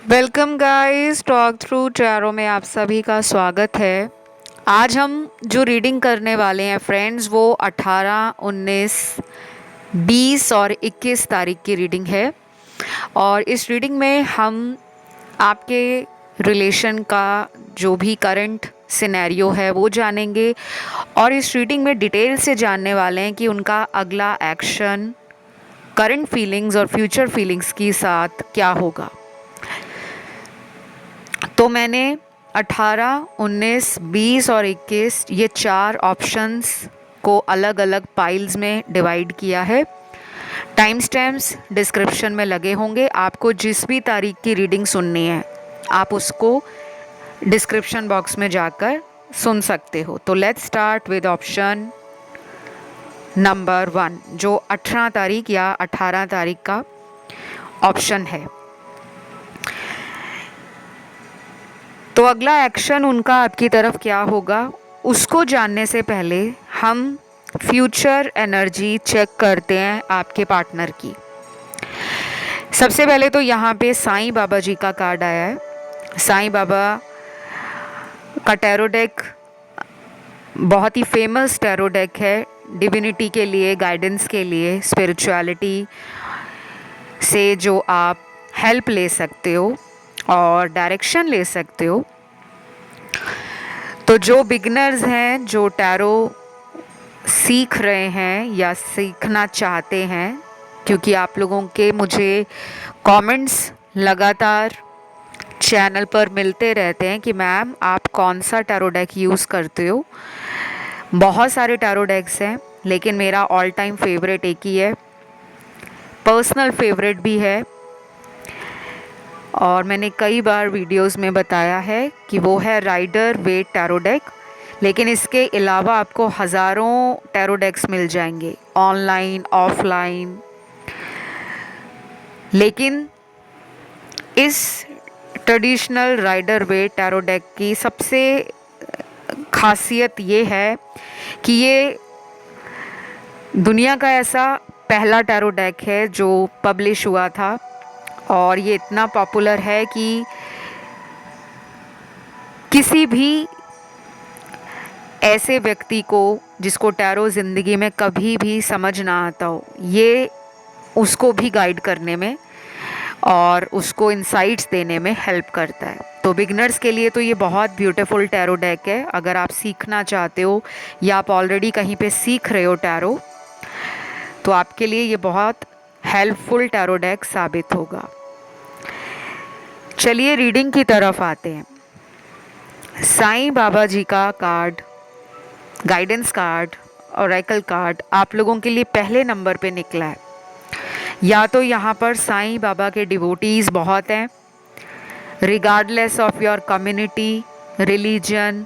Welcome guys, talk through tarot में आप सभी का स्वागत है। आज हम जो रीडिंग करने वाले हैं फ्रेंड्स, वो 18, 19, 20 और 21 तारीख की रीडिंग है। और इस रीडिंग में हम आपके रिलेशन का जो भी करंट सिनेरियो है वो जानेंगे, और इस रीडिंग में डिटेल से जानने वाले हैं कि उनका अगला एक्शन करंट फीलिंग्स और फ्यूचर फीलिंग्स के साथ क्या होगा। तो मैंने 18, 19, 20 और 21 ये 4 ऑप्शंस को अलग अलग पाइल्स में डिवाइड किया है। टाइम स्टैम्प्स डिस्क्रिप्शन में लगे होंगे। आपको जिस भी तारीख की रीडिंग सुननी है आप उसको डिस्क्रिप्शन बॉक्स में जाकर सुन सकते हो। तो let's start with option number 1, जो 18 तारीख या 18 तारीख का ऑप्शन है। तो अगला एक्शन उनका आपकी तरफ क्या होगा, उसको जानने से पहले हम फ्यूचर एनर्जी चेक करते हैं आपके पार्टनर की। सबसे पहले तो यहाँ पे साईं बाबा जी का कार्ड आया है। साईं बाबा का टैरो डेक बहुत ही फेमस टैरो डेक है, डिविनिटी के लिए, गाइडेंस के लिए, स्पिरिचुअलिटी से जो आप हेल्प ले सकते हो और डायरेक्शन ले सकते हो। तो जो बिगनर्स हैं, जो टैरो सीख रहे हैं या सीखना चाहते हैं, क्योंकि आप लोगों के मुझे कमेंट्स लगातार चैनल पर मिलते रहते हैं कि मैम आप कौन सा टैरो डेक यूज़ करते हो। बहुत सारे टैरो डेक्स हैं, लेकिन मेरा ऑल टाइम फेवरेट एक ही है, पर्सनल फेवरेट भी है, और मैंने कई बार वीडियोस में बताया है कि वो है राइडर वेट टैरो डेक। लेकिन इसके अलावा आपको हज़ारों टैरो डेक्स मिल जाएंगे ऑनलाइन, ऑफलाइन। लेकिन इस traditional Rider Waite tarot deck की सबसे खासियत ये है कि ये दुनिया का ऐसा पहला टैरो डेक है जो पब्लिश हुआ था, और ये इतना पॉपुलर है कि किसी भी ऐसे व्यक्ति को जिसको टैरो ज़िंदगी में कभी भी समझ ना आता हो, ये उसको भी गाइड करने में और उसको इंसाइट्स देने में हेल्प करता है। तो बिगनर्स के लिए तो ये बहुत ब्यूटीफुल टैरो डेक है। अगर आप सीखना चाहते हो या आप ऑलरेडी कहीं पे सीख रहे हो टैरो, तो आपके लिए ये बहुत हेल्पफुल टैरो डेक साबित होगा। चलिए रीडिंग की तरफ आते हैं। साईं बाबा जी का card, guidance card, oracle card आप लोगों के लिए पहले नंबर पे निकला है। या तो यहाँ पर साईं बाबा के डिवोटीज़ बहुत हैं, regardless of your community, religion,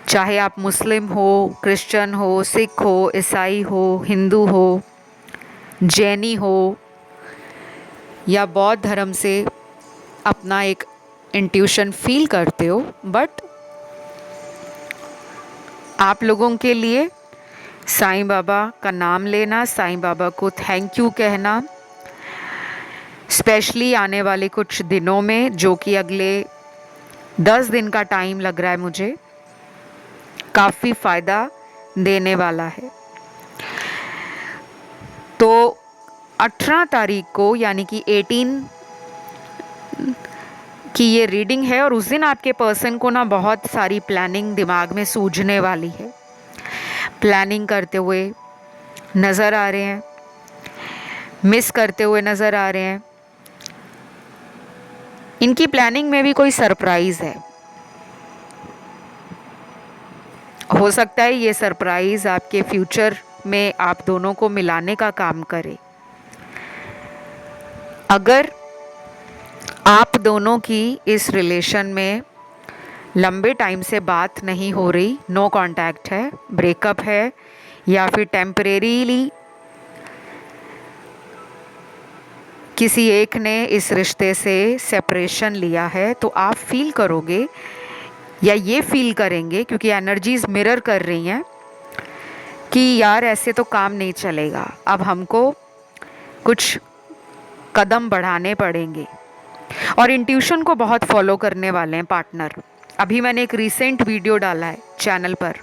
चाहे आप मुस्लिम हो, क्रिश्चियन हो, सिख हो, ईसाई हो, हिंदू हो, जैनी हो, या बौद्ध धर्म से अपना एक इंट्यूशन फील करते हो, बट आप लोगों के लिए साईं बाबा का नाम लेना, साईं बाबा को थैंक यू कहना, स्पेशली आने वाले कुछ दिनों में, जो कि अगले 10 दिन का टाइम लग रहा है मुझे, काफ़ी फ़ायदा देने वाला है। तो 18 तारीख को यानी कि 18 की ये रीडिंग है, और उस दिन आपके पर्सन को ना बहुत सारी प्लानिंग दिमाग में सूझने वाली है। प्लानिंग करते हुए नज़र आ रहे हैं, मिस करते हुए नज़र आ रहे हैं। इनकी प्लानिंग में भी कोई सरप्राइज़ है। हो सकता है ये सरप्राइज़ आपके फ्यूचर में आप दोनों को मिलाने का काम करे। अगर आप दोनों की इस रिलेशन में लंबे टाइम से बात नहीं हो रही, नो कांटेक्ट है, ब्रेकअप है, या फिर टेम्परेरीली किसी एक ने इस रिश्ते से सेपरेशन लिया है, तो आप फील करोगे या ये फील करेंगे, क्योंकि एनर्जीज मिरर कर रही हैं कि यार ऐसे तो काम नहीं चलेगा, अब हमको कुछ कदम बढ़ाने पड़ेंगे। और इंट्यूशन को बहुत फॉलो करने वाले हैं पार्टनर। अभी मैंने एक रिसेंट वीडियो डाला है चैनल पर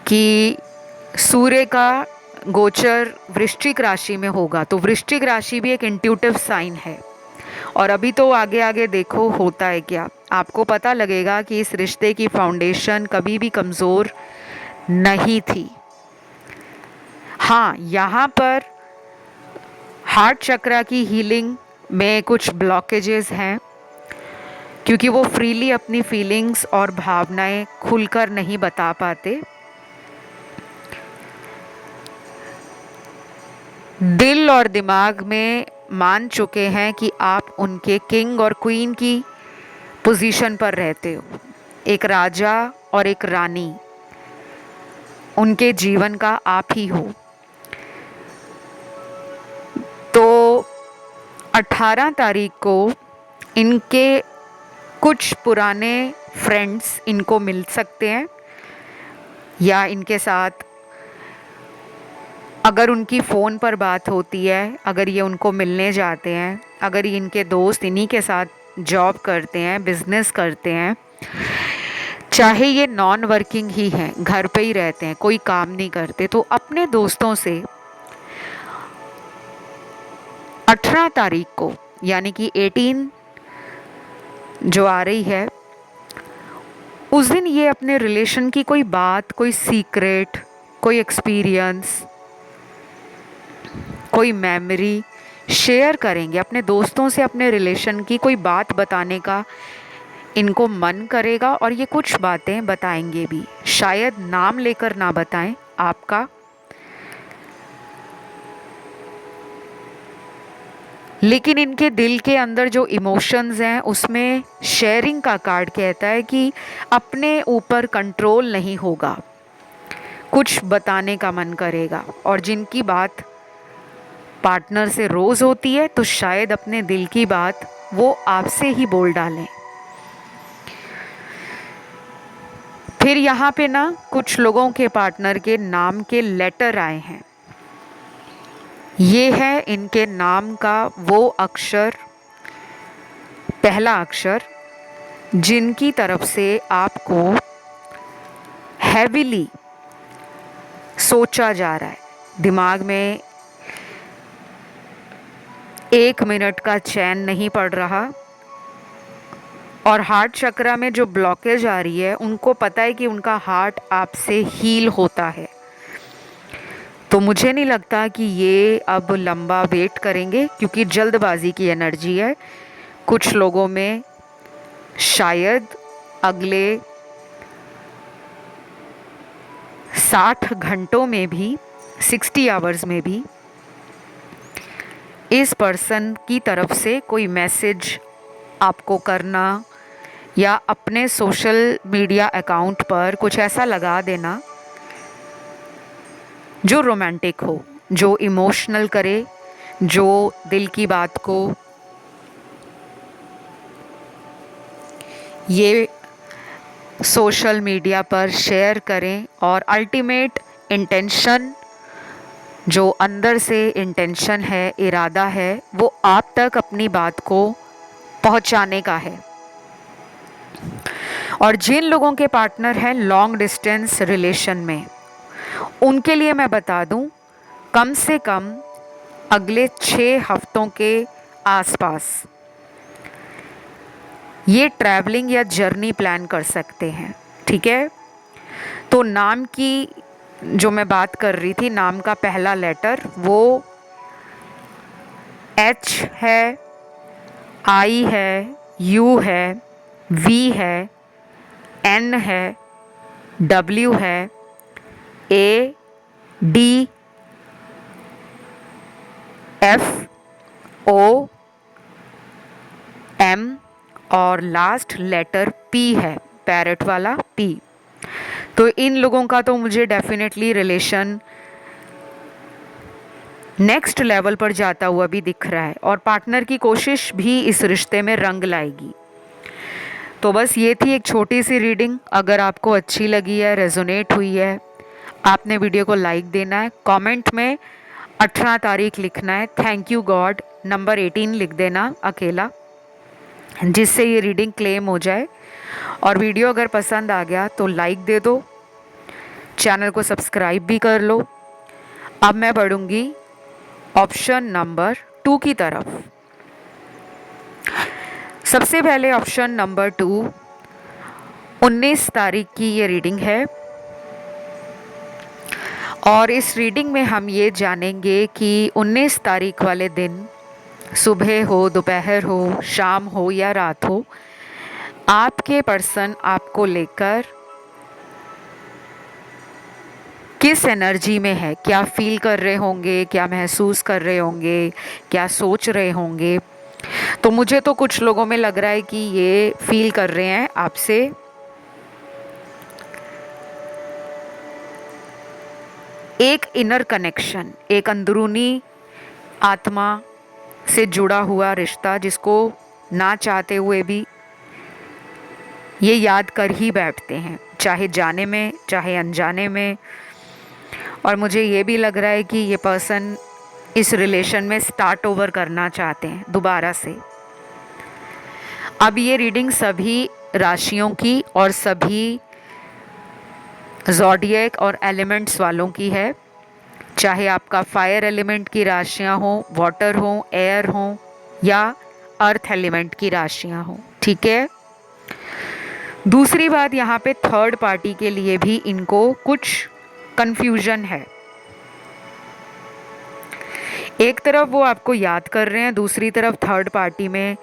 कि सूर्य का गोचर वृश्चिक राशि में होगा, तो वृश्चिक राशि भी एक इंट्यूटिव साइन है। और अभी तो आगे आगे देखो होता है क्या, आपको पता लगेगा कि इस रिश्ते की फाउंडेशन कभी भी कमज़ोर नहीं थी। हाँ, यहाँ पर हार्ट चक्रा की हीलिंग में कुछ ब्लॉकेजेस हैं, क्योंकि वो फ्रीली अपनी फीलिंग्स और भावनाएं खुलकर नहीं बता पाते। दिल और दिमाग में मान चुके हैं कि आप उनके किंग और क्वीन की पोजीशन पर रहते हो, एक राजा और एक रानी उनके जीवन का आप ही हो। तो 18 तारीख को इनके कुछ पुराने फ्रेंड्स इनको मिल सकते हैं, या इनके साथ अगर उनकी फ़ोन पर बात होती है, अगर ये उनको मिलने जाते हैं, अगर ये इनके दोस्त इन्हीं के साथ जॉब करते हैं, बिजनेस करते हैं, चाहे ये नॉन वर्किंग ही हैं, घर पे ही रहते हैं, कोई काम नहीं करते, तो अपने दोस्तों से 18 तारीख को यानी कि 18 जो आ रही है, उस दिन ये अपने रिलेशन की कोई बात, कोई सीक्रेट, कोई एक्सपीरियंस, कोई मेमोरी शेयर करेंगे अपने दोस्तों से। अपने रिलेशन की कोई बात बताने का इनको मन करेगा और ये कुछ बातें बताएंगे भी, शायद नाम लेकर ना बताएं आपका, लेकिन इनके दिल के अंदर जो इमोशंस हैं उसमें शेयरिंग का कार्ड कहता है कि अपने ऊपर कंट्रोल नहीं होगा, कुछ बताने का मन करेगा। और जिनकी बात पार्टनर से रोज़ होती है, तो शायद अपने दिल की बात वो आपसे ही बोल डालें। फिर यहाँ पे ना कुछ लोगों के पार्टनर के नाम के लेटर आए हैं। ये है इनके नाम का वो अक्षर, पहला अक्षर जिनकी तरफ से आपको हैविली सोचा जा रहा है, दिमाग में 1 मिनट का चैन नहीं पड़ रहा, और हार्ट चक्रा में जो ब्लॉकेज आ रही है, उनको पता है कि उनका हार्ट आपसे हील होता है। तो मुझे नहीं लगता कि ये अब लंबा वेट करेंगे, क्योंकि जल्दबाजी की एनर्जी है कुछ लोगों में। शायद अगले 60 घंटों में भी, 60 आवर्स में भी इस पर्सन की तरफ से कोई मैसेज आपको करना, या अपने सोशल मीडिया अकाउंट पर कुछ ऐसा लगा देना जो रोमांटिक हो, जो इमोशनल करे, जो दिल की बात को ये सोशल मीडिया पर शेयर करें। और अल्टीमेट इंटेंशन, जो अंदर से इंटेंशन है, इरादा है, वो आप तक अपनी बात को पहुंचाने का है। और जिन लोगों के पार्टनर हैं लॉन्ग डिस्टेंस रिलेशन में, उनके लिए मैं बता दूं, कम से कम अगले 6 हफ्तों के आसपास ये ट्रैवलिंग या जर्नी प्लान कर सकते हैं। ठीक है, तो नाम की जो मैं बात कर रही थी, नाम का पहला लेटर वो H है, I है, U है, V है, N है, W है, A, D, F, O, M और लास्ट लेटर P है, पैरेट वाला P। तो इन लोगों का तो मुझे डेफिनेटली रिलेशन नेक्स्ट लेवल पर जाता हुआ भी दिख रहा है, और पार्टनर की कोशिश भी इस रिश्ते में रंग लाएगी। तो बस ये थी एक छोटी सी रीडिंग। अगर आपको अच्छी लगी है, रेजोनेट हुई है, आपने वीडियो को लाइक देना है, कमेंट में 18 तारीख लिखना है, थैंक यू गॉड नंबर 18 लिख देना अकेला, जिससे ये रीडिंग क्लेम हो जाए। और वीडियो अगर पसंद आ गया तो लाइक दे दो, चैनल को सब्सक्राइब भी कर लो। अब मैं बढ़ूंगी ऑप्शन नंबर 2 की तरफ। सबसे पहले ऑप्शन नंबर 2, 19 तारीख की ये रीडिंग है और इस रीडिंग में हम ये जानेंगे कि 19 तारीख वाले दिन सुबह हो, दोपहर हो, शाम हो या रात हो, आपके पर्सन आपको लेकर किस एनर्जी में है, क्या फील कर रहे होंगे, क्या महसूस कर रहे होंगे, क्या सोच रहे होंगे। तो मुझे तो कुछ लोगों में लग रहा है कि ये फील कर रहे हैं आपसे एक इनर कनेक्शन, एक अंदरूनी आत्मा से जुड़ा हुआ रिश्ता, जिसको ना चाहते हुए भी ये याद कर ही बैठते हैं, चाहे जाने में चाहे अनजाने में। और मुझे ये भी लग रहा है कि ये पर्सन इस रिलेशन में स्टार्ट ओवर करना चाहते हैं दोबारा से। अब ये रीडिंग सभी राशियों की और सभी ज़ोडिएक और एलिमेंट्स वालों की है, चाहे आपका फायर एलिमेंट की राशियां हो, वाटर हो, एयर हो या अर्थ एलिमेंट की राशियां हो, ठीक है। दूसरी बात, यहाँ पे थर्ड पार्टी के लिए भी इनको कुछ कंफ्यूजन है। एक तरफ वो आपको याद कर रहे हैं, दूसरी तरफ थर्ड पार्टी में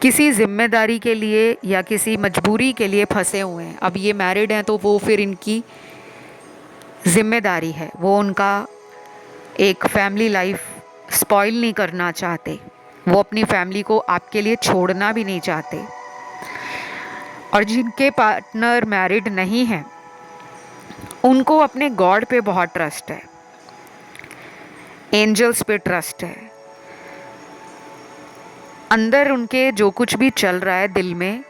किसी जिम्मेदारी के लिए या किसी मजबूरी के लिए फंसे हुए हैं। अब ये मैरिड हैं तो वो फिर इनकी जिम्मेदारी है, वो उनका एक फैमिली लाइफ स्पॉइल नहीं करना चाहते, वो अपनी फैमिली को आपके लिए छोड़ना भी नहीं चाहते। और जिनके पार्टनर मैरिड नहीं हैं, उनको अपने गॉड पे बहुत ट्रस्ट है, एंजल्स पे ट्रस्ट है। अंदर उनके जो कुछ भी चल रहा है दिल में,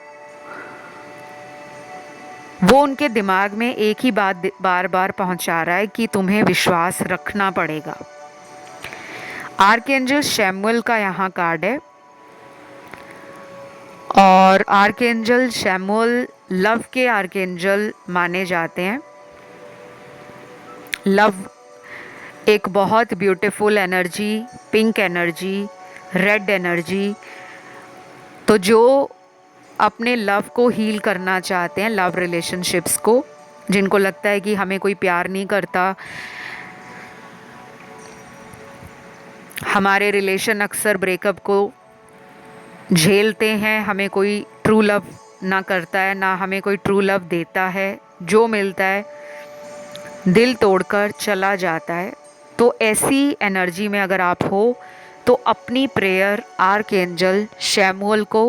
वो उनके दिमाग में एक ही बात बार बार पहुंचा रहा है कि तुम्हें विश्वास रखना पड़ेगा। आर्कएंजल शैमुएल का यहाँ कार्ड है और आर्कएंजल शैमुएल लव के आर्कएंजल माने जाते हैं। लव एक बहुत beautiful energy, pink energy, red energy. तो जो अपने लव को हील करना चाहते हैं, लव रिलेशनशिप्स को, जिनको लगता है कि हमें कोई प्यार नहीं करता, हमारे रिलेशन अक्सर ब्रेकअप को झेलते हैं, हमें कोई ट्रू लव ना करता है, ना हमें कोई ट्रू लव देता है, जो मिलता है दिल तोड़कर चला जाता है। तो ऐसी एनर्जी में अगर आप हो तो अपनी प्रेयर आर्कएंजल शैमुएल को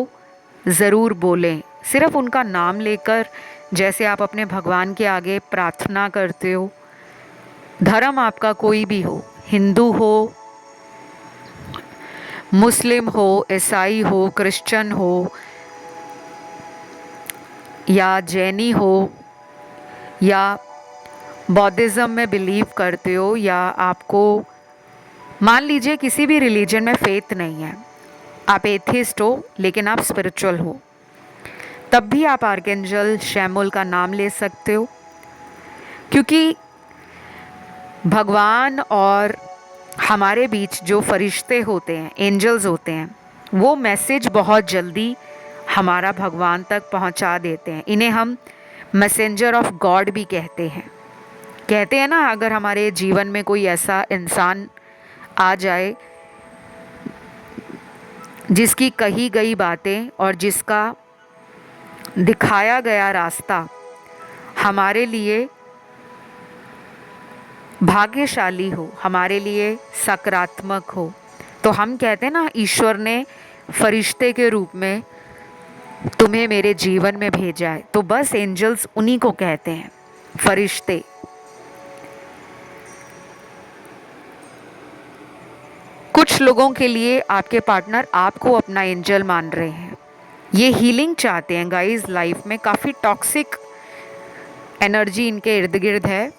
ज़रूर बोलें। सिर्फ उनका नाम लेकर, जैसे आप अपने भगवान के आगे प्रार्थना करते हो। धर्म आपका कोई भी हो, हिंदू हो, मुस्लिम हो, ईसाई हो, क्रिश्चियन हो या जैनी हो या बौद्धिज़्म में बिलीव करते हो, या आपको मान लीजिए किसी भी रिलीजन में फेथ नहीं है, आप एथिस्ट हो लेकिन आप स्पिरिचुअल हो, तब भी आप आर्कएंजल शैमुएल का नाम ले सकते हो। क्योंकि भगवान और हमारे बीच जो फरिश्ते होते हैं, एंजल्स होते हैं, वो मैसेज बहुत जल्दी हमारा भगवान तक पहुंचा देते हैं। इन्हें हम मैसेंजर ऑफ गॉड भी कहते हैं। कहते हैं ना, अगर हमारे जीवन में कोई ऐसा इंसान आ जाए जिसकी कही गई बातें और जिसका दिखाया गया रास्ता हमारे लिए भाग्यशाली हो, हमारे लिए सकारात्मक हो, तो हम कहते हैं ना, ईश्वर ने फरिश्ते के रूप में तुम्हें मेरे जीवन में भेजा है। तो बस एंजल्स उन्हीं को कहते हैं, फरिश्ते। कुछ लोगों के लिए आपके पार्टनर आपको अपना एंजल मान रहे हैं, ये हीलिंग चाहते हैं गाइस। लाइफ में काफ़ी टॉक्सिक एनर्जी इनके इर्द गिर्द है,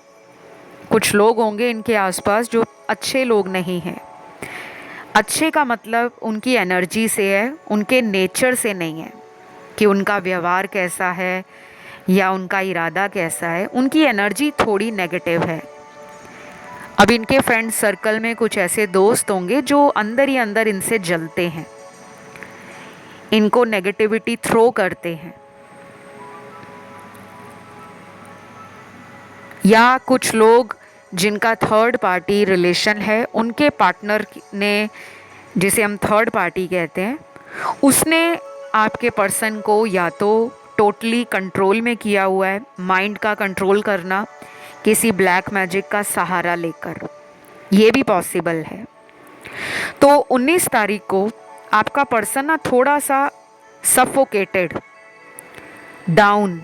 कुछ लोग होंगे इनके आसपास जो अच्छे लोग नहीं हैं। अच्छे का मतलब उनकी एनर्जी से है, उनके नेचर से नहीं है कि उनका व्यवहार कैसा है या उनका इरादा कैसा है। उनकी एनर्जी थोड़ी नेगेटिव है। अब इनके फ्रेंड सर्कल में कुछ ऐसे दोस्त होंगे जो अंदर ही अंदर इनसे जलते हैं, इनको नेगेटिविटी थ्रो करते हैं। या कुछ लोग जिनका थर्ड पार्टी रिलेशन है, उनके पार्टनर ने, जिसे हम थर्ड पार्टी कहते हैं, उसने आपके पर्सन को या तो टोटली कंट्रोल में किया हुआ है, माइंड का कंट्रोल करना किसी ब्लैक मैजिक का सहारा लेकर, ये भी पॉसिबल है। तो 19 तारीख को आपका पर्सन ना थोड़ा सा सफोकेटेड, डाउन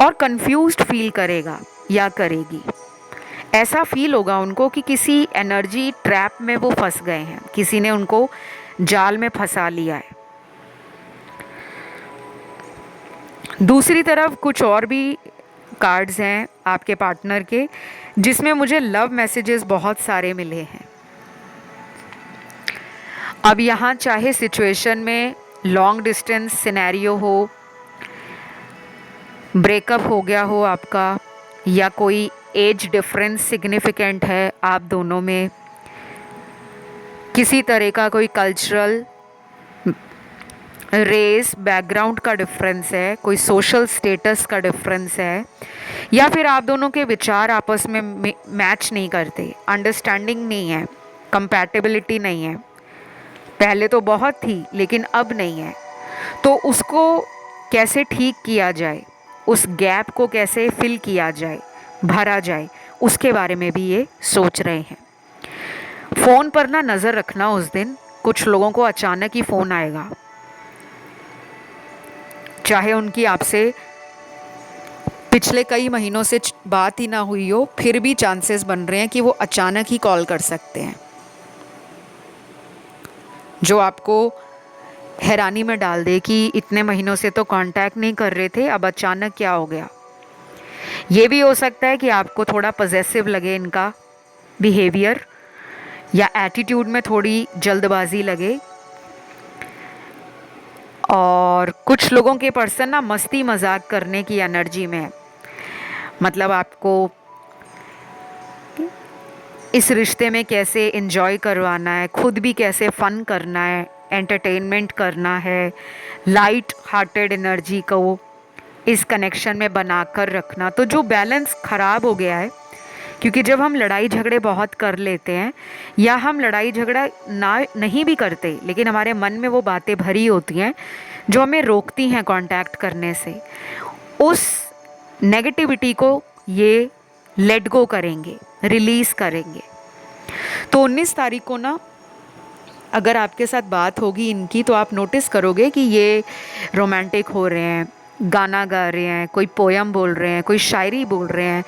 और कंफ्यूज्ड फील करेगा या करेगी। ऐसा फील होगा उनको कि किसी एनर्जी ट्रैप में वो फंस गए हैं, किसी ने उनको जाल में फंसा लिया है। दूसरी तरफ कुछ और भी कार्ड्स हैं आपके पार्टनर के, जिसमें मुझे लव मैसेजेस बहुत सारे मिले हैं। अब यहाँ चाहे सिचुएशन में लॉन्ग डिस्टेंस सिनेरियो हो, ब्रेकअप हो गया हो आपका, या कोई एज डिफरेंस सिग्निफिकेंट है आप दोनों में, किसी तरह का कोई कल्चरल रेस बैकग्राउंड का डिफरेंस है, कोई सोशल स्टेटस का डिफरेंस है, या फिर आप दोनों के विचार आपस में मैच नहीं करते, अंडरस्टैंडिंग नहीं है, कंपैटिबिलिटी नहीं है। पहले तो बहुत थी लेकिन अब नहीं है। तो उसको कैसे ठीक किया जाए, उस गैप को कैसे फिल किया जाए, भरा जाए, उसके बारे में भी ये सोच रहे हैं। फ़ोन पर ना नज़र रखना उस दिन, कुछ लोगों को अचानक ही फ़ोन आएगा, चाहे उनकी आपसे पिछले कई महीनों से बात ही ना हुई हो, फिर भी चांसेस बन रहे हैं कि वो अचानक ही कॉल कर सकते हैं, जो आपको हैरानी में डाल दे कि इतने महीनों से तो कांटेक्ट नहीं कर रहे थे, अब अचानक क्या हो गया। ये भी हो सकता है कि आपको थोड़ा पॉजेसिव लगे इनका बिहेवियर, या एटीट्यूड में थोड़ी जल्दबाजी लगे। और कुछ लोगों के पर्सन ना मस्ती मजाक करने की एनर्जी में है, मतलब आपको इस रिश्ते में कैसे एंजॉय करवाना है, खुद भी कैसे फ़न करना है, एंटरटेनमेंट करना है, लाइट हार्टेड एनर्जी को इस कनेक्शन में बनाकर रखना। तो जो बैलेंस ख़राब हो गया है, क्योंकि जब हम लड़ाई झगड़े बहुत कर लेते हैं, या हम लड़ाई झगड़ा नहीं भी करते लेकिन हमारे मन में वो बातें भरी होती हैं जो हमें रोकती हैं कांटेक्ट करने से, उस नेगेटिविटी को ये लेट गो करेंगे, रिलीज़ करेंगे। तो 19 तारीख को ना अगर आपके साथ बात होगी इनकी, तो आप नोटिस करोगे कि ये रोमांटिक हो रहे हैं, गाना गा रहे हैं, कोई पोयम बोल रहे हैं, कोई शायरी बोल रहे हैं,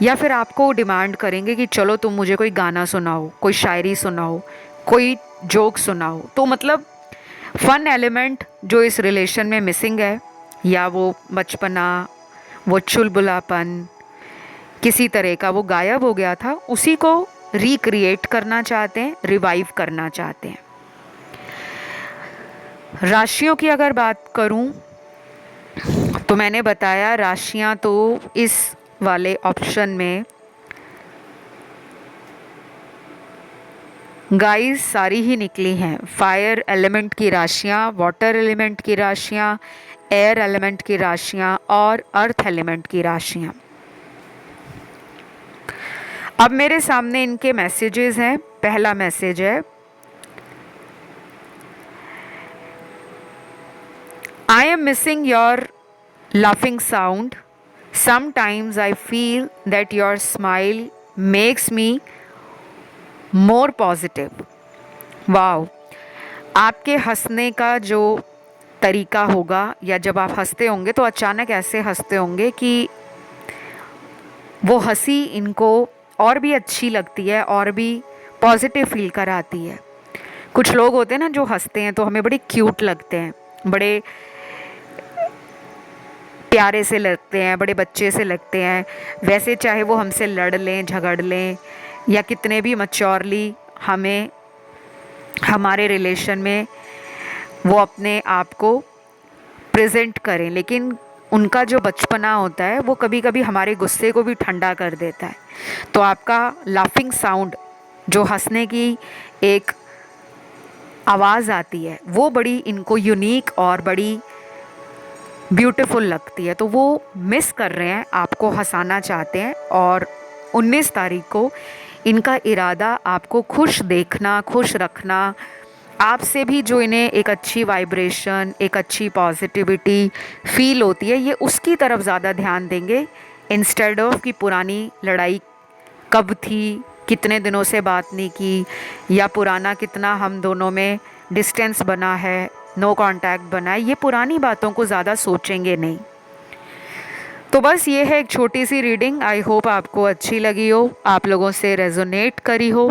या फिर आपको डिमांड करेंगे कि चलो तुम मुझे कोई गाना सुनाओ, कोई शायरी सुनाओ, कोई जोक सुनाओ। तो मतलब फन एलिमेंट जो इस रिलेशन में मिसिंग है, या वो बचपना, वो चुलबुलापन किसी तरह का वो गायब हो गया था, उसी को रिक्रिएट करना चाहते हैं, रिवाइव करना चाहते हैं। राशियों की अगर बात करूं तो मैंने बताया राशियां तो इस वाले ऑप्शन में गाइस सारी ही निकली हैं। फायर एलिमेंट की राशियां, वाटर एलिमेंट की राशियां, एयर एलिमेंट की राशियां और अर्थ एलिमेंट की राशियां। अब मेरे सामने इनके मैसेजेस हैं। पहला मैसेज है, I am missing your laughing sound. Sometimes I feel that your smile makes me more positive. Wow, आपके हंसने का जो तरीका होगा, या जब आप हंसते होंगे तो अचानक ऐसे हंसते होंगे कि वो हंसी इनको और भी अच्छी लगती है और भी पॉजिटिव फील कराती है। कुछ लोग होते हैं ना जो हंसते हैं तो हमें बड़े क्यूट लगते हैं, बड़े प्यारे से लगते हैं, बड़े बच्चे से लगते हैं। वैसे चाहे वो हमसे लड़ लें, झगड़ लें, या कितने भी मैच्योरली हमें हमारे रिलेशन में वो अपने आप को प्रेजेंट करें, लेकिन उनका जो बचपना होता है वो कभी कभी हमारे गुस्से को भी ठंडा कर देता है। तो आपका लाफिंग साउंड, जो हंसने की एक आवाज़ आती है, वो बड़ी इनको यूनिक और बड़ी ब्यूटीफुल लगती है। तो वो मिस कर रहे हैं, आपको हंसाना चाहते हैं। और 19 तारीख को इनका इरादा आपको खुश देखना, खुश रखना, आपसे भी जो इन्हें एक अच्छी वाइब्रेशन, एक अच्छी पॉजिटिविटी फील होती है, ये उसकी तरफ ज़्यादा ध्यान देंगे इंस्टेड ऑफ कि पुरानी लड़ाई कब थी, कितने दिनों से बात नहीं की, या पुराना कितना हम दोनों में डिस्टेंस बना है, नो कांटेक्ट बना है। ये पुरानी बातों को ज़्यादा सोचेंगे नहीं। तो बस ये है एक छोटी सी रीडिंग। आई होप आपको अच्छी लगी हो, आप लोगों से रेजोनेट करी हो।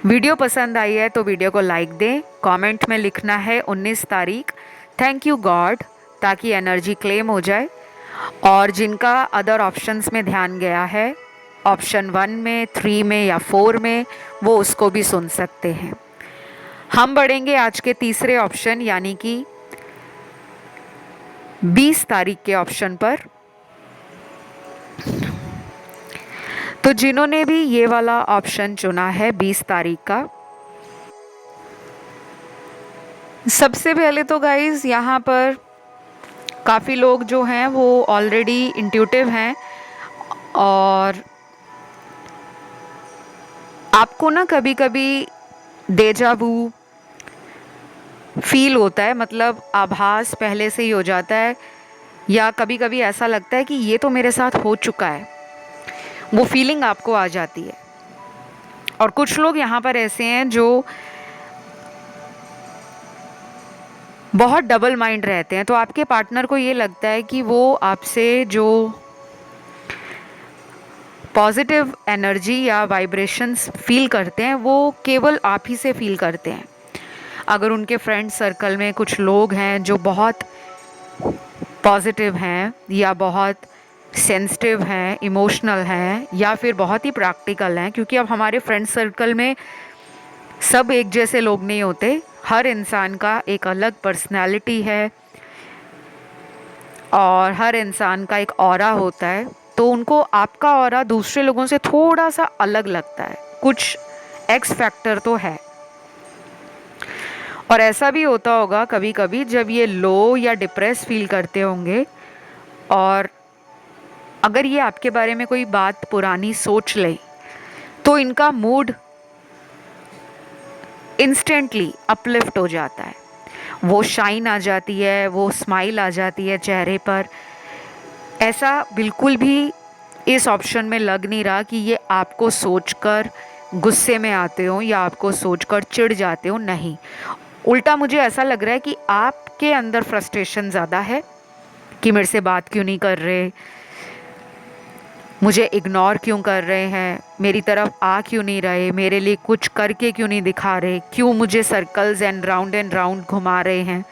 वीडियो पसंद आई है तो वीडियो को लाइक दें। कमेंट में लिखना है 19 तारीख, थैंक यू गॉड, ताकि एनर्जी क्लेम हो जाए। और जिनका अदर ऑप्शंस में ध्यान गया है, ऑप्शन 1 में, 3 में या 4 में, वो उसको भी सुन सकते हैं। हम बढ़ेंगे आज के तीसरे ऑप्शन यानी कि 20 तारीख के ऑप्शन पर। तो जिन्होंने भी ये वाला ऑप्शन चुना है 20 तारीख का, सबसे पहले तो गाइज यहाँ पर काफ़ी लोग जो हैं वो ऑलरेडी इंट्यूटिव हैं, और आपको ना कभी कभी डेजा वू फील होता है, मतलब आभास पहले से ही हो जाता है, या कभी कभी ऐसा लगता है कि ये तो मेरे साथ हो चुका है, वो फीलिंग आपको आ जाती है। और कुछ लोग यहाँ पर ऐसे हैं जो बहुत डबल माइंड रहते हैं। तो आपके पार्टनर को ये लगता है कि वो आपसे जो पॉजिटिव एनर्जी या वाइब्रेशंस फील करते हैं वो केवल आप ही से फील करते हैं। अगर उनके फ्रेंड सर्कल में कुछ लोग हैं जो बहुत पॉजिटिव हैं, या बहुत सेंसिटिव हैं, इमोशनल हैं, या फिर बहुत ही प्रैक्टिकल हैं, क्योंकि अब हमारे फ्रेंड सर्कल में सब एक जैसे लोग नहीं होते, हर इंसान का एक अलग पर्सनैलिटी है और हर इंसान का एक ऑरा होता है। तो उनको आपका ऑरा दूसरे लोगों से थोड़ा सा अलग लगता है, कुछ एक्स फैक्टर तो है। और ऐसा भी होता होगा कभी कभी जब ये लो या डिप्रेस फील करते होंगे, और अगर ये आपके बारे में कोई बात पुरानी सोच ले, तो इनका मूड इंस्टेंटली अपलिफ्ट हो जाता है, वो शाइन आ जाती है, वो स्माइल आ जाती है चेहरे पर। ऐसा बिल्कुल भी इस ऑप्शन में लग नहीं रहा कि ये आपको सोचकर गुस्से में आते हो या आपको सोचकर चिढ़ जाते हो, नहीं। उल्टा मुझे ऐसा लग रहा है कि आपके अंदर फ्रस्ट्रेशन ज़्यादा है कि मेरे से बात क्यों नहीं कर रहे, मुझे इग्नोर क्यों कर रहे हैं, मेरी तरफ आ क्यों नहीं रहे, मेरे लिए कुछ करके क्यों नहीं दिखा रहे, क्यों मुझे सर्कल्स एंड राउंड घुमा रहे हैं।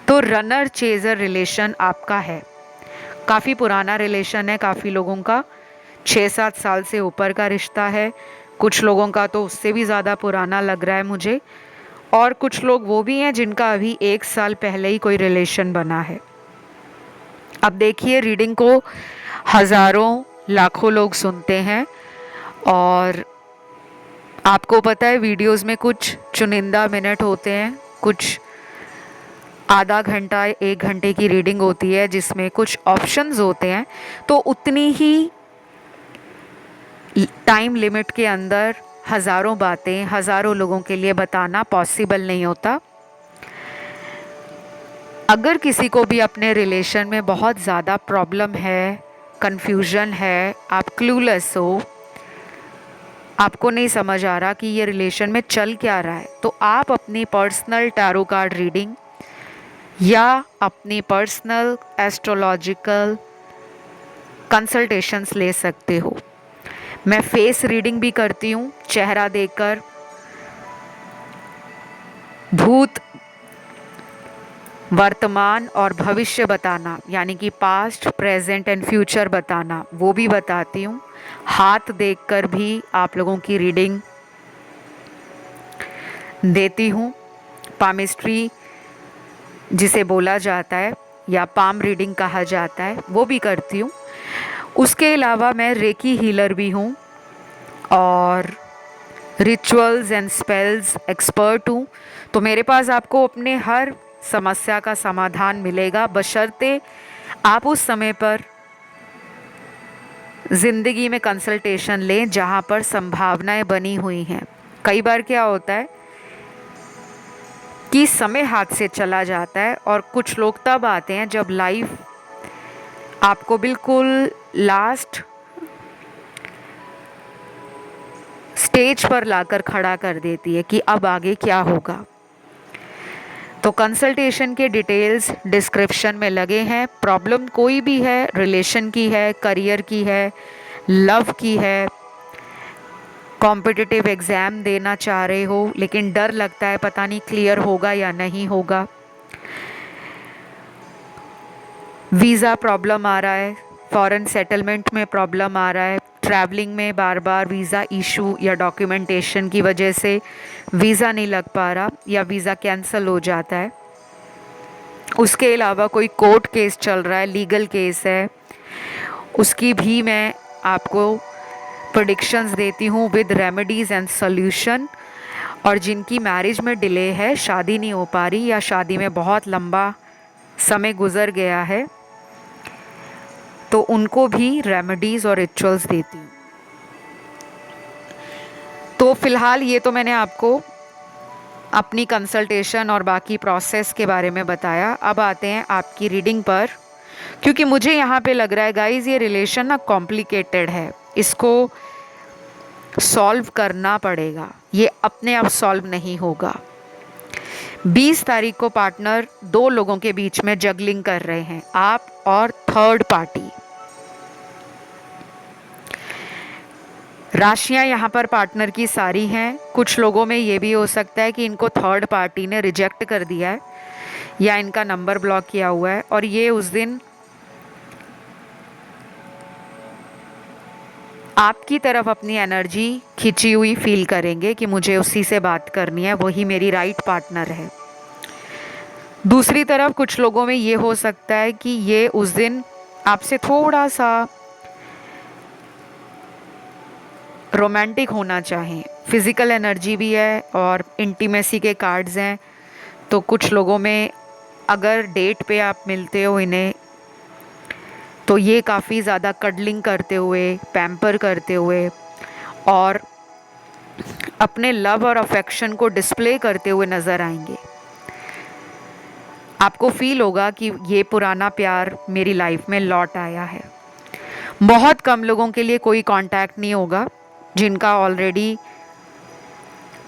तो रनर चेजर रिलेशन आपका है, काफ़ी पुराना रिलेशन है, काफ़ी लोगों का 6-7 साल से ऊपर का रिश्ता है, कुछ लोगों का तो उससे भी ज़्यादा पुराना लग रहा है मुझे, और कुछ लोग वो भी हैं जिनका अभी 1 साल पहले ही कोई रिलेशन बना है। अब देखिए, रीडिंग को हज़ारों लाखों लोग सुनते हैं, और आपको पता है वीडियोस में कुछ चुनिंदा मिनट होते हैं, कुछ आधा घंटा 1 घंटे की रीडिंग होती है जिसमें कुछ ऑप्शंस होते हैं। तो उतनी ही टाइम लिमिट के अंदर हज़ारों बातें हज़ारों लोगों के लिए बताना पॉसिबल नहीं होता। अगर किसी को भी अपने रिलेशन में बहुत ज़्यादा प्रॉब्लम है, कन्फ्यूजन है, आप क्लूलेस हो, आपको नहीं समझ आ रहा कि ये रिलेशन में चल क्या रहा है, तो आप अपनी पर्सनल टैरो कार्ड रीडिंग या अपनी पर्सनल एस्ट्रोलॉजिकल कंसल्टेशंस ले सकते हो। मैं फेस रीडिंग भी करती हूँ, चेहरा देखकर भूत वर्तमान और भविष्य बताना, यानी कि पास्ट, प्रेजेंट एंड फ्यूचर बताना, वो भी बताती हूँ। हाथ देखकर भी आप लोगों की रीडिंग देती हूँ। पामिस्ट्री जिसे बोला जाता है या पाम रीडिंग कहा जाता है, वो भी करती हूँ। उसके अलावा मैं रेकी हीलर भी हूँ और रिचुअल्स एंड स्पेल्स एक्सपर्ट हूँ। तो मेरे पास आपको अपने हर समस्या का समाधान मिलेगा, बशर्ते आप उस समय पर ज़िंदगी में कंसल्टेशन लें जहाँ पर संभावनाएं बनी हुई हैं। कई बार क्या होता है कि समय हाथ से चला जाता है और कुछ लोग तब आते हैं जब लाइफ आपको बिल्कुल लास्ट स्टेज पर लाकर खड़ा कर देती है कि अब आगे क्या होगा। तो कंसल्टेशन के डिटेल्स डिस्क्रिप्शन में लगे हैं। प्रॉब्लम कोई भी है, रिलेशन की है, करियर की है, लव की है, कॉम्पिटिटिव एग्ज़ाम देना चाह रहे हो लेकिन डर लगता है पता नहीं क्लियर होगा या नहीं होगा, वीज़ा प्रॉब्लम आ रहा है, फॉरेन सेटलमेंट में प्रॉब्लम आ रहा है, ट्रैवलिंग में बार बार वीज़ा इशू या डॉक्यूमेंटेशन की वजह से वीज़ा नहीं लग पा रहा या वीज़ा कैंसिल हो जाता है। उसके अलावा कोई कोर्ट केस चल रहा है, लीगल केस है, उसकी भी मैं आपको प्रेडिक्शंस देती हूँ विद रेमेडीज़ एंड सॉल्यूशन। और जिनकी मैरिज में डिले है, शादी नहीं हो पा रही या शादी में बहुत लंबा समय गुजर गया है, तो उनको भी रेमेडीज़ और रिचुअल्स देती हूँ। तो फ़िलहाल ये तो मैंने आपको अपनी कंसल्टेशन और बाकी प्रोसेस के बारे में बताया। अब आते हैं आपकी रीडिंग पर, क्योंकि मुझे यहाँ पे लग रहा है गाइज़ ये रिलेशन ना कॉम्प्लिकेटेड है, इसको सॉल्व करना पड़ेगा, ये अपने आप सॉल्व नहीं होगा। 20 तारीख को पार्टनर दो लोगों के बीच में जगलिंग कर रहे हैं, आप और थर्ड पार्टी। राशियां यहाँ पर पार्टनर की सारी हैं। कुछ लोगों में ये भी हो सकता है कि इनको थर्ड पार्टी ने रिजेक्ट कर दिया है या इनका नंबर ब्लॉक किया हुआ है और ये उस दिन आपकी तरफ अपनी एनर्जी खिंची हुई फील करेंगे कि मुझे उसी से बात करनी है, वही मेरी राइट पार्टनर है। दूसरी तरफ कुछ लोगों में ये हो सकता है कि ये उस दिन आपसे थोड़ा सा रोमांटिक होना चाहें। फिज़िकल एनर्जी भी है और इंटीमेसी के कार्ड्स हैं। तो कुछ लोगों में अगर डेट पे आप मिलते हो इन्हें, तो ये काफ़ी ज़्यादा कडलिंग करते हुए, पैम्पर करते हुए और अपने लव और अफेक्शन को डिस्प्ले करते हुए नज़र आएंगे। आपको फील होगा कि ये पुराना प्यार मेरी लाइफ में लौट आया है। बहुत कम लोगों के लिए कोई कांटेक्ट नहीं होगा जिनका ऑलरेडी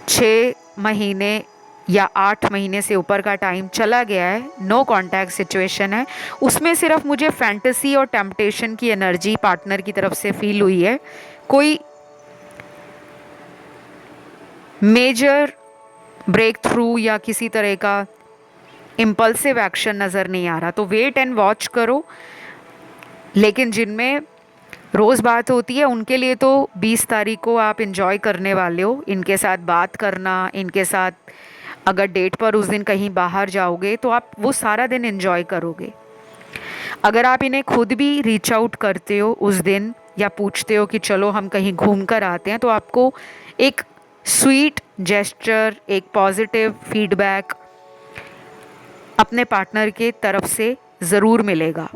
6 महीने या 8 महीने से ऊपर का टाइम चला गया है, नो कांटेक्ट सिचुएशन है। उसमें सिर्फ मुझे फैंटेसी और टेम्पटेशन की एनर्जी पार्टनर की तरफ से फील हुई है। कोई मेजर ब्रेक थ्रू या किसी तरह का इम्पल्सिव एक्शन नज़र नहीं आ रहा। तो वेट एंड वॉच करो। लेकिन जिनमें रोज़ बात होती है उनके लिए तो 20 तारीख को आप इंजॉय करने वाले हो। इनके साथ बात करना, इनके साथ अगर डेट पर उस दिन कहीं बाहर जाओगे तो आप वो सारा दिन इंजॉय करोगे। अगर आप इन्हें खुद भी रीच आउट करते हो उस दिन या पूछते हो कि चलो हम कहीं घूम कर आते हैं, तो आपको एक स्वीट जेस्चर, एक पॉजिटिव फीडबैक अपने पार्टनर के तरफ से ज़रूर मिलेगा।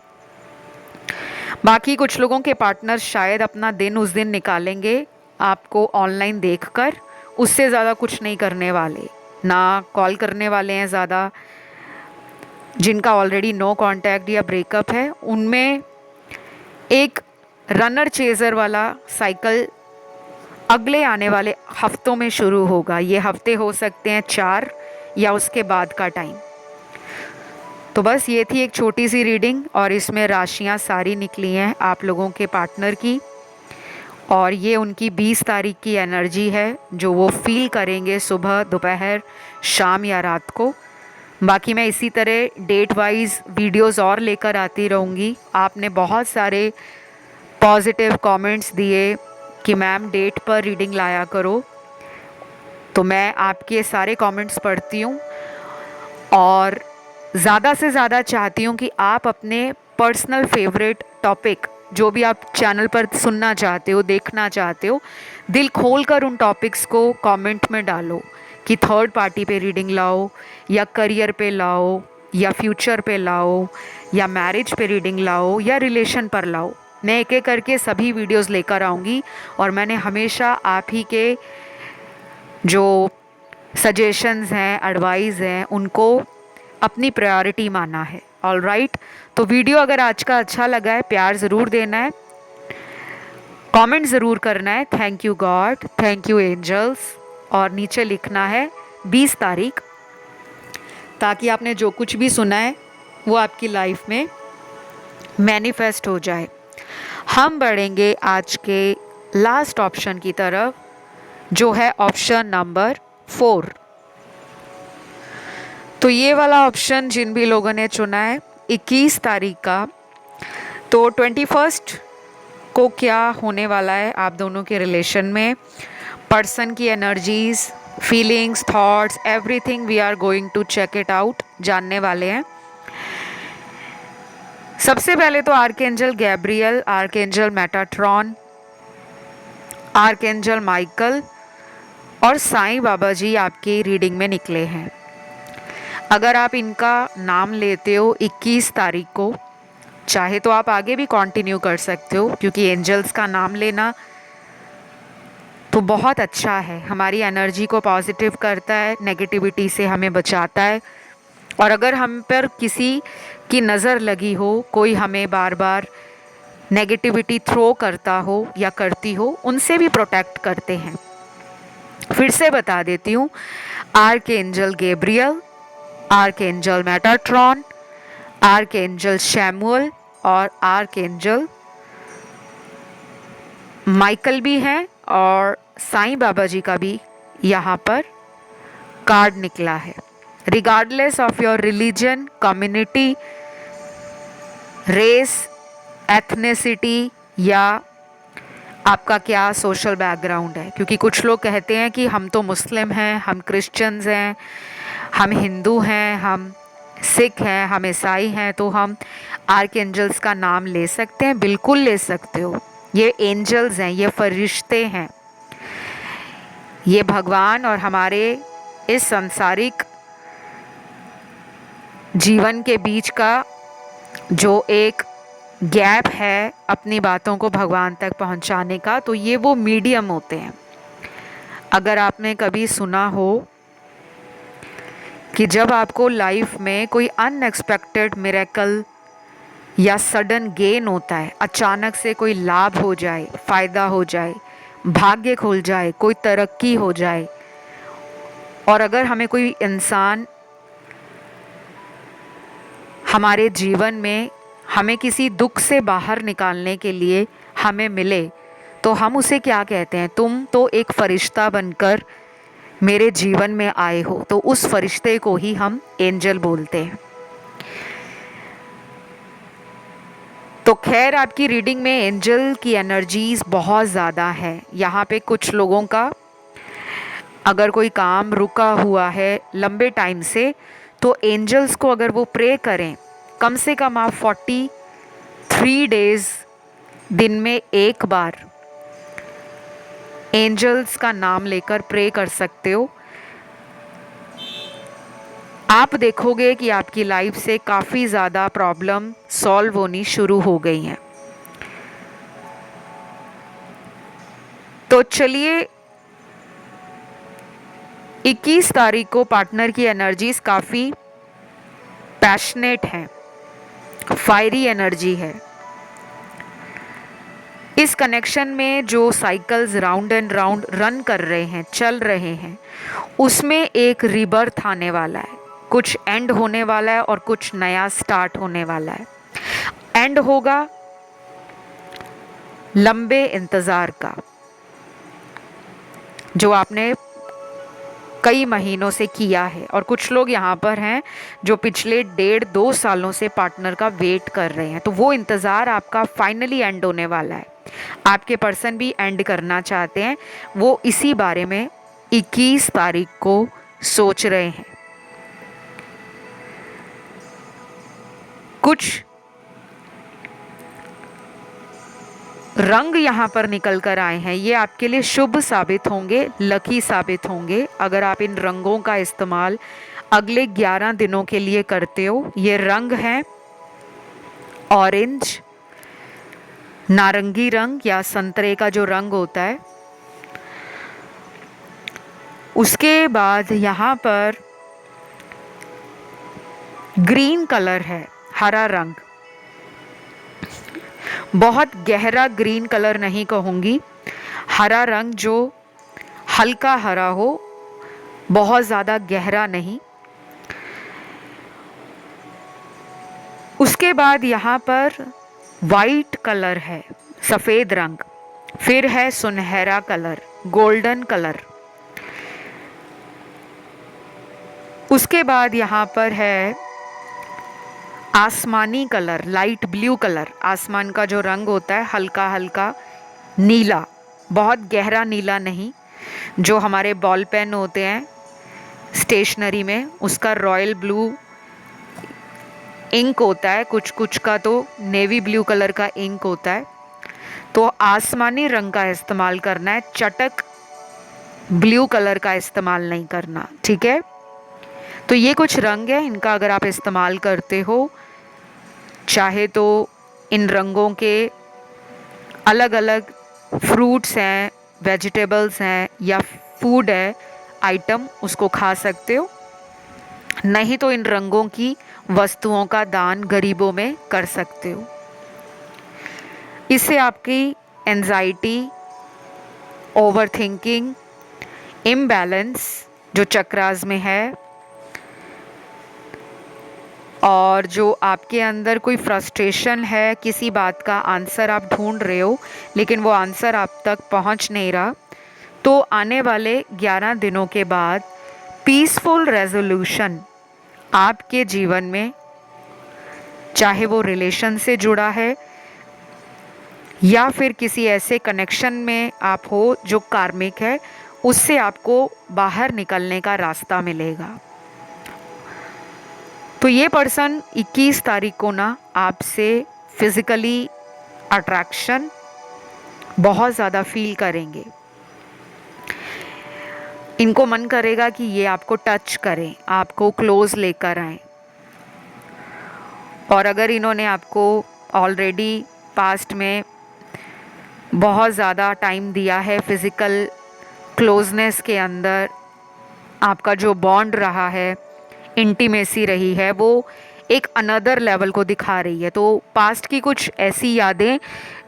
बाकी कुछ लोगों के पार्टनर शायद अपना दिन उस दिन निकालेंगे आपको ऑनलाइन देखकर, उससे ज़्यादा कुछ नहीं करने वाले, ना कॉल करने वाले हैं ज़्यादा। जिनका ऑलरेडी नो कांटेक्ट या ब्रेकअप है, उनमें एक रनर चेज़र वाला साइकिल अगले आने वाले हफ्तों में शुरू होगा। ये हफ्ते हो सकते हैं 4 या उसके बाद का टाइम। तो बस ये थी एक छोटी सी रीडिंग और इसमें राशियां सारी निकली हैं आप लोगों के पार्टनर की, और ये उनकी 20 तारीख की एनर्जी है जो वो फील करेंगे सुबह, दोपहर, शाम या रात को। बाकी मैं इसी तरह डेट वाइज वीडियोस और लेकर आती रहूँगी। आपने बहुत सारे पॉजिटिव कमेंट्स दिए कि मैम डेट पर रीडिंग लाया करो, तो मैं आपके सारे कमेंट्स पढ़ती हूँ और ज़्यादा से ज़्यादा चाहती हूँ कि आप अपने पर्सनल फेवरेट टॉपिक जो भी आप चैनल पर सुनना चाहते हो, देखना चाहते हो, दिल खोल कर उन टॉपिक्स को कमेंट में डालो कि थर्ड पार्टी पे रीडिंग लाओ, या करियर पे लाओ, या फ्यूचर पे लाओ, या मैरिज पे रीडिंग लाओ, या रिलेशन पर लाओ। मैं एक एक करके सभी वीडियोस लेकर आऊँगी और मैंने हमेशा आप ही के जो सजेशंस हैं, एडवाइस हैं, उनको अपनी प्रायोरिटी माना है। ऑल राइट, तो वीडियो अगर आज का अच्छा लगा है, प्यार ज़रूर देना है, कमेंट ज़रूर करना है, thank you God, thank you angels, और नीचे लिखना है 20 तारीख, ताकि आपने जो कुछ भी सुना है वो आपकी लाइफ में मैनिफेस्ट हो जाए। हम बढ़ेंगे आज के लास्ट ऑप्शन की तरफ, जो है ऑप्शन नंबर 4। तो ये वाला ऑप्शन जिन भी लोगों ने चुना है 21 तारीख का, तो 21 को क्या होने वाला है आप दोनों के रिलेशन में, पर्सन की energies, feelings, thoughts, everything we are going to check it out, जानने वाले हैं। सबसे पहले तो archangel Gabriel, archangel Metatron, archangel Michael और साईं बाबा जी आपकी रीडिंग में निकले हैं। अगर आप इनका नाम लेते हो 21 तारीख को, चाहे तो आप आगे भी कंटिन्यू कर सकते हो, क्योंकि एंजल्स का नाम लेना तो बहुत अच्छा है, हमारी एनर्जी को पॉजिटिव करता है, नेगेटिविटी से हमें बचाता है। और अगर हम पर किसी की नज़र लगी हो, कोई हमें बार बार नेगेटिविटी थ्रो करता हो या करती हो, उनसे भी प्रोटेक्ट करते हैं। फिर से बता देती हूँ, archangel Gabriel, archangel Metatron, archangel Samuel और आर्कएंजल माइकल भी हैं, और साईं बाबा जी का भी यहाँ पर कार्ड निकला है। Regardless of your religion, community, race, ethnicity, या आपका क्या सोशल बैकग्राउंड है, क्योंकि कुछ लोग कहते हैं कि हम तो मुस्लिम हैं, हम क्रिश्चियंस हैं, हम हिंदू हैं, हम सिख हैं, हम ईसाई हैं, तो हम आर्कएंजल्स का नाम ले सकते हैं। बिल्कुल ले सकते हो, ये एंजल्स हैं, ये फरिश्ते हैं, ये भगवान और हमारे इस सांसारिक जीवन के बीच का जो एक गैप है अपनी बातों को भगवान तक पहुंचाने का, तो ये वो मीडियम होते हैं। अगर आपने कभी सुना हो कि जब आपको लाइफ में कोई अनएक्सपेक्टेड मिरेकल या सडन गेन होता है, अचानक से कोई लाभ हो जाए, फ़ायदा हो जाए, भाग्य खुल जाए, कोई तरक्की हो जाए, और अगर हमें कोई इंसान हमारे जीवन में हमें किसी दुख से बाहर निकालने के लिए हमें मिले, तो हम उसे क्या कहते हैं, तुम तो एक फरिश्ता बनकर मेरे जीवन में आए हो, तो उस फरिश्ते को ही हम एंजल बोलते हैं। तो खैर, आपकी रीडिंग में एंजल की एनर्जीज बहुत ज़्यादा है। यहाँ पे कुछ लोगों का अगर कोई काम रुका हुआ है लंबे टाइम से, तो एंजल्स को अगर वो प्रे करें, कम से कम आप 43 डेज़ दिन में एक बार एंजल्स का नाम लेकर प्रे कर सकते हो। आप देखोगे कि आपकी लाइफ से काफ़ी ज़्यादा प्रॉब्लम सॉल्व होनी शुरू हो गई हैं। तो चलिए, 21 तारीख को पार्टनर की एनर्जीज काफ़ी पैशनेट हैं, फायरी एनर्जी है। इस कनेक्शन में जो cycles round and round run कर रहे हैं, चल रहे हैं, उसमें एक रिबर्थ आने वाला है, कुछ एंड होने वाला है और कुछ नया स्टार्ट होने वाला है। एंड होगा लंबे इंतज़ार का, जो आपने कई महीनों से किया है, और कुछ लोग यहाँ पर हैं जो पिछले 1.5-2 सालों से पार्टनर का वेट कर रहे हैं। तो वो इंतज़ार आपका फाइनली एंड होने वाला है। आपके पर्सन भी एंड करना चाहते हैं, वो इसी बारे में 21 तारीख को सोच रहे हैं। कुछ रंग यहाँ पर निकल कर आए हैं, ये आपके लिए शुभ साबित होंगे, लकी साबित होंगे अगर आप इन रंगों का इस्तेमाल अगले 11 दिनों के लिए करते हो। ये रंग हैं ऑरेंज, नारंगी रंग या संतरे का जो रंग होता है, उसके बाद यहाँ पर ग्रीन कलर है, हरा रंग, बहुत गहरा ग्रीन कलर नहीं कहूँगी, हरा रंग जो हल्का हरा हो, बहुत ज़्यादा गहरा नहीं। उसके बाद यहाँ पर वाइट कलर है, सफ़ेद रंग, फिर है सुनहरा कलर, गोल्डन कलर। उसके बाद यहाँ पर है आसमानी कलर, लाइट ब्लू कलर, आसमान का जो रंग होता है, हल्का हल्का नीला, बहुत गहरा नीला नहीं, जो हमारे बॉल पेन होते हैं स्टेशनरी में उसका रॉयल ब्लू इंक होता है, कुछ कुछ का तो नेवी ब्लू कलर का इंक होता है। तो आसमानी रंग का इस्तेमाल करना है, चटक ब्लू कलर का इस्तेमाल नहीं करना, ठीक है। तो ये कुछ रंग है, इनका अगर आप इस्तेमाल करते हो, चाहे तो इन रंगों के अलग अलग फ्रूट्स हैं, वेजिटेबल्स हैं या फूड है आइटम, उसको खा सकते हो, नहीं तो इन रंगों की वस्तुओं का दान गरीबों में कर सकते हो। इससे आपकी एंजाइटी, ओवर थिंकिंग, इम्बैलेंस जो चक्रास में है, और जो आपके अंदर कोई फ्रस्ट्रेशन है, किसी बात का आंसर आप ढूंढ रहे हो लेकिन वो आंसर आप तक पहुंच नहीं रहा, तो आने वाले 11 दिनों के बाद पीसफुल रेजोल्यूशन आपके जीवन में, चाहे वो रिलेशन से जुड़ा है या फिर किसी ऐसे कनेक्शन में आप हो जो कार्मिक है, उससे आपको बाहर निकलने का रास्ता मिलेगा। तो ये पर्सन 21 तारीख को ना आपसे फिजिकली अट्रैक्शन बहुत ज़्यादा फील करेंगे। इनको मन करेगा कि ये आपको टच करें, आपको क्लोज लेकर आए। और अगर इन्होंने आपको ऑलरेडी पास्ट में बहुत ज़्यादा टाइम दिया है, फिज़िकल क्लोजनेस के अंदर आपका जो बॉन्ड रहा है, इंटीमेसी रही है, वो एक अनदर लेवल को दिखा रही है। तो पास्ट की कुछ ऐसी यादें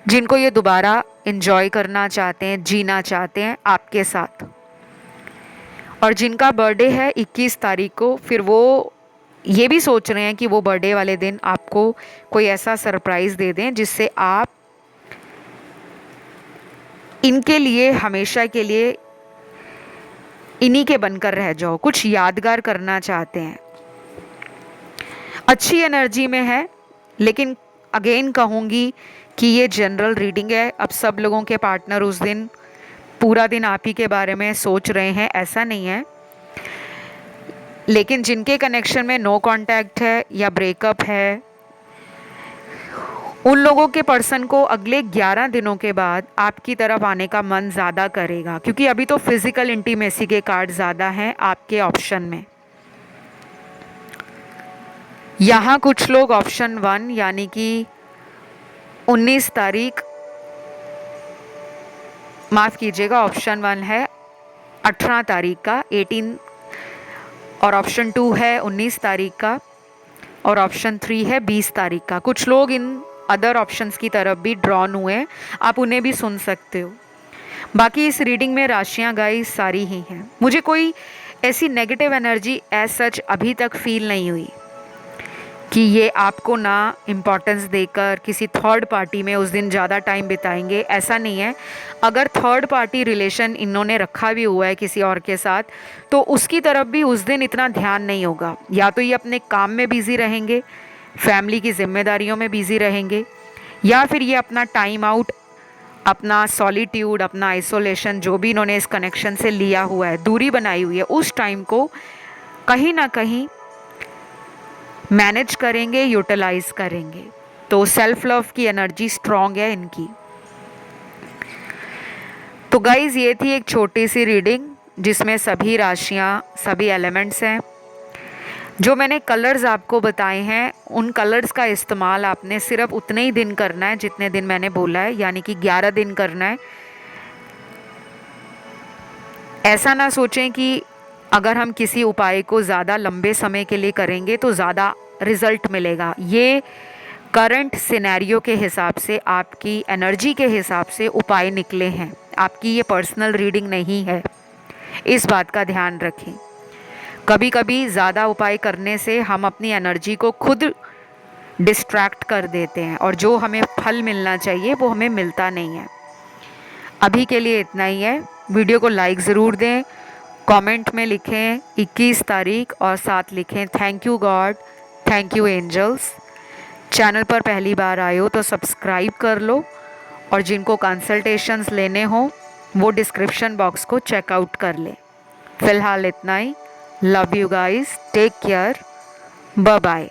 जिनको ये दोबारा एंजॉय करना चाहते हैं, जीना चाहते हैं आपके साथ। और जिनका बर्थडे है 21 तारीख को, फिर वो ये भी सोच रहे हैं कि वो बर्थडे वाले दिन आपको कोई ऐसा सरप्राइज़ दे दें जिससे आप इनके लिए हमेशा के लिए इन्हीं के बनकर रह जाओ, कुछ यादगार करना चाहते हैं। अच्छी एनर्जी में है, लेकिन अगेन कहूँगी कि ये जनरल रीडिंग है। अब सब लोगों के पार्टनर उस दिन पूरा दिन आप ही के बारे में सोच रहे हैं, ऐसा नहीं है। लेकिन जिनके कनेक्शन में नो कांटेक्ट है या ब्रेकअप है, उन लोगों के पर्सन को अगले 11 दिनों के बाद आपकी तरफ आने का मन ज़्यादा करेगा, क्योंकि अभी तो फिजिकल इंटीमेसी के कार्ड ज़्यादा हैं आपके ऑप्शन में। यहाँ कुछ लोग ऑप्शन 1 यानी कि 19 तारीख, माफ़ कीजिएगा, ऑप्शन 1 है 18 तारीख का 18, और ऑप्शन 2 है 19 तारीख का, और ऑप्शन 3 है 20 तारीख का। कुछ लोग इन अदर ऑप्शंस की तरफ भी ड्रॉन हुए हैं, आप उन्हें भी सुन सकते हो। बाकी इस रीडिंग में राशियां गाइस सारी ही हैं। मुझे कोई ऐसी नेगेटिव एनर्जी एज सच अभी तक फील नहीं हुई। कि ये आपको ना इम्पोर्टेंस देकर किसी थर्ड पार्टी में उस दिन ज़्यादा टाइम बिताएंगे, ऐसा नहीं है। अगर थर्ड पार्टी रिलेशन इन्होंने रखा भी हुआ है किसी और के साथ, तो उसकी तरफ भी उस दिन इतना ध्यान नहीं होगा। या तो ये अपने काम में बिज़ी रहेंगे, फैमिली की जिम्मेदारियों में बिज़ी रहेंगे, या फिर ये अपना टाइम आउट, अपना सॉलिट्यूड, अपना आइसोलेशन, जो भी इन्होंने इस कनेक्शन से लिया हुआ है, दूरी बनाई हुई है, उस टाइम को कहीं ना कहीं मैनेज करेंगे, यूटिलाइज करेंगे। तो सेल्फ लव की एनर्जी स्ट्रांग है इनकी। तो गाइज, ये थी एक छोटी सी रीडिंग जिसमें सभी राशियां, सभी एलिमेंट्स हैं। जो मैंने कलर्स आपको बताए हैं, उन कलर्स का इस्तेमाल आपने सिर्फ उतने ही दिन करना है जितने दिन मैंने बोला है, यानी कि 11 दिन करना है। ऐसा ना सोचें कि अगर हम किसी उपाय को ज़्यादा लंबे समय के लिए करेंगे तो ज़्यादा रिजल्ट मिलेगा। ये करंट सिनेरियो के हिसाब से, आपकी एनर्जी के हिसाब से उपाय निकले हैं, आपकी ये पर्सनल रीडिंग नहीं है, इस बात का ध्यान रखें। कभी कभी ज़्यादा उपाय करने से हम अपनी एनर्जी को खुद डिस्ट्रैक्ट कर देते हैं और जो हमें फल मिलना चाहिए वो हमें मिलता नहीं है। अभी के लिए इतना ही है। वीडियो को लाइक ज़रूर दें, कमेंट में लिखें 21 तारीख और साथ लिखें thank you God, thank you angels. Channel पर पहली बार आए हो तो सब्सक्राइब कर लो, और जिनको कंसल्टेशंस लेने हो वो डिस्क्रिप्शन बॉक्स को चेकआउट कर ले। फ़िलहाल इतना ही। Love you guys, take care, bye bye.